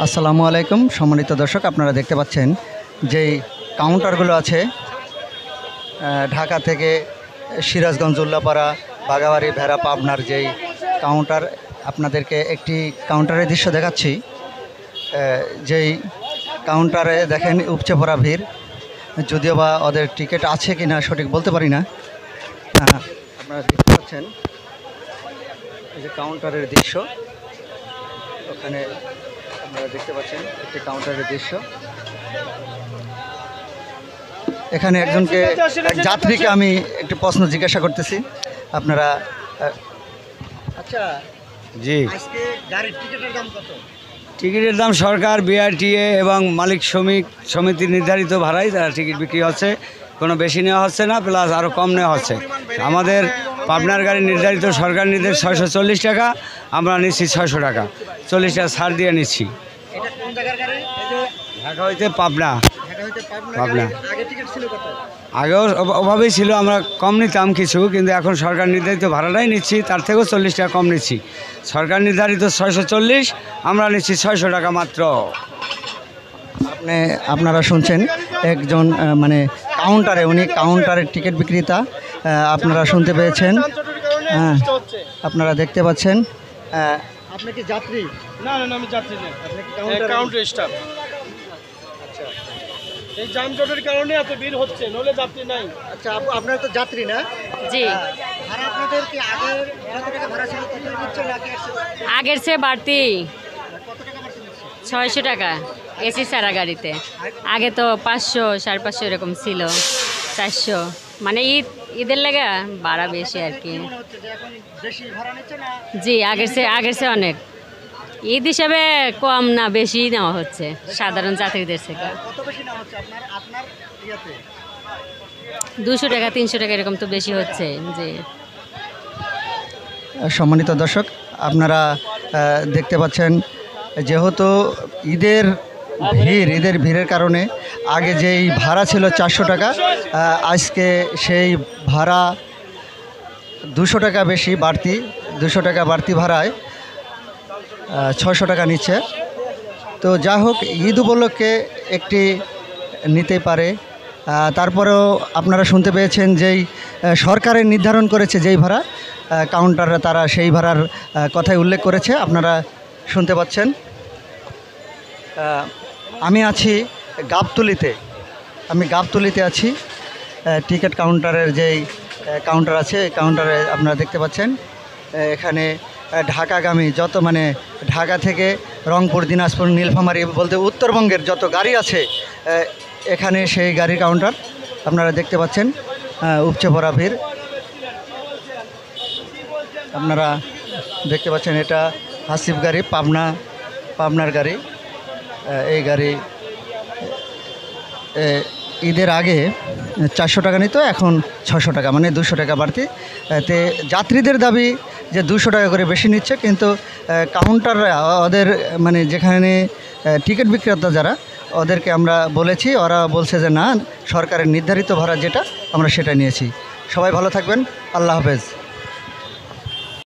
আসসালামু আলাইকুম সম্মানিত দর্শক, আপনারা দেখতে পাচ্ছেন যেই কাউন্টারগুলো আছে ঢাকা থেকে সিরাজগঞ্জ, উল্লাপাড়া, বাগাবাড়ি, ভেড়া, পাবনার যেই কাউন্টার, আপনাদেরকে একটি কাউন্টারের দৃশ্য দেখাচ্ছি। যেই কাউন্টারে দেখেন উপচে পড়া ভিড়, যদিও বা ওদের টিকিট আছে কি না সঠিক বলতে পারি না। আপনারা দেখতে পাচ্ছেন এই যে কাউন্টারের দৃশ্য, ওখানে আপনারা দেখতে পাচ্ছেন একটি কাউন্টারের দৃশ্য। এখানে একজনকে যাত্রীকে আমি একটি প্রশ্ন জিজ্ঞাসা করতেছি। আপনারা আচ্ছা জি, আজকে গাড়ির টিকিটের দাম কত? টিকিটের দাম সরকার, বিআরটিএ এবং মালিক সমিতির নির্ধারিত ভাড়াই তারা টিকিট বিক্রি হচ্ছে। কোনো বেশি নেওয়া হচ্ছে না, প্লাস আরও কম নেওয়া হচ্ছে। আমাদের পাবনার গাড়ি নির্ধারিত সরকার নির্দেশ 640 টাকা, আমরা নিচ্ছি 600 টাকা, 40 টাকা ছাড় দিয়ে নিচ্ছি। এটা কোন জায়গার গাড়ি? ঢাকা হইতে পাবনা। ঢাকা হইতে পাবনা। পাবনা। আগে টিকিট ছিল কত? আগেও অভাবেই ছিল, আমরা কম নিতাম কিছু, কিন্তু এখন সরকার নির্ধারিত ভাড়াটাই নিচ্ছি, তার থেকেও 40 টাকা কম নিচ্ছি। সরকার নির্ধারিত 640, আমরা নিচ্ছি 600 টাকা মাত্র। আপনারা শুনছেন একজন মানে কাউন্টারে, উনি কাউন্টারের টিকিট বিক্রেতা। আপনারা শুনতে পেয়েছেন, হ্যাঁ, আপনারা দেখতে পাচ্ছেন। আপনি কি যাত্রী? না না না, আমি যাচ্ছি না, আপনি কি কাউন্টার স্টাফ। আচ্ছা এই যানজটের কারণে এত ভিড় হচ্ছে, নলে যাত্রী নাই। আচ্ছা, আপু আপনারা তো যাত্রী না? জি, ভাড়া আপনাদের কি আগের কত টাকা ভাড়া ছিল তত দিচ্ছে নাকি আগের চেয়ে বাড়তি কত টাকা বাড়ছে নিচ্ছে? 600 টাকা এসি সারা গাড়িতে। আগে তো 500, 550 এরকম ছিল, 400। মানে ঈদের লাগা ভাড়া বেশি আর কি। মনে হচ্ছে যে এখন বেশি ভাড়া নিচ্ছে না? জি, আগের চেয়ে অনেক। ঈদ হিসাবে কম না, বেশি নেওয়া হচ্ছে সাধারণ যাত্রীদের থেকে। কত বেশি নেওয়া হচ্ছে আপনার আপনার ইয়াতে? 200 টাকা, 300 টাকা এরকম তো বেশি হচ্ছে। জি, সম্মানিত দর্শক, আপনারা দেখতে পাচ্ছেন যেহেতু ঈদের ভিড়ের কারণে আগে যেই ভাড়া ছিল 400 টাকা, আজকে সেই ভাড়া 200 টাকা বেশি বাড়তি, 200 টাকা বাড়তি ভাড়ায় 600 টাকা নিচ্ছে। তো যা হোক, ঈদ উপলক্ষে একটি নিতে পারে। তারপরেও আপনারা শুনতে পেয়েছেন যেই সরকারের নির্ধারণ করেছে যেই ভাড়া, কাউন্টাররা তারা সেই ভাড়ার কথাই উল্লেখ করেছে, আপনারা শুনতে পাচ্ছেন। আমি আছি গাবতলীতে, আছি। টিকিট কাউন্টারের যেই কাউন্টার আছে, কাউন্টারে আপনারা দেখতে পাচ্ছেন এখানে ঢাকাগামী যত মানে ঢাকা থেকে রংপুর, দিনাজপুর, নীলফামারী বলতে উত্তরবঙ্গের যত গাড়ি আছে, এখানে সেই গাড়ির কাউন্টার আপনারা দেখতে পাচ্ছেন। উপচে পড়া ভিড় আপনারা দেখতে পাচ্ছেন। এটা হাসিফ গাড়ি, পাবনার গাড়ি। এই গাড়ি ঈদের আগে 400 টাকা নিত, এখন 600 টাকা, মানে 200 টাকা বাড়তি। তে যাত্রীদের দাবি যে 200 টাকা করে বেশি নিচ্ছে, কিন্তু কাউন্টাররা ওদের মানে যেখানে টিকিট বিক্রেতা যারা, ওদেরকে আমরা বলেছি, ওরা বলছে যে না, সরকারের নির্ধারিত ভাড়া যেটা আমরা সেটা নিয়েছি। সবাই ভালো থাকবেন, আল্লাহ হাফেজ।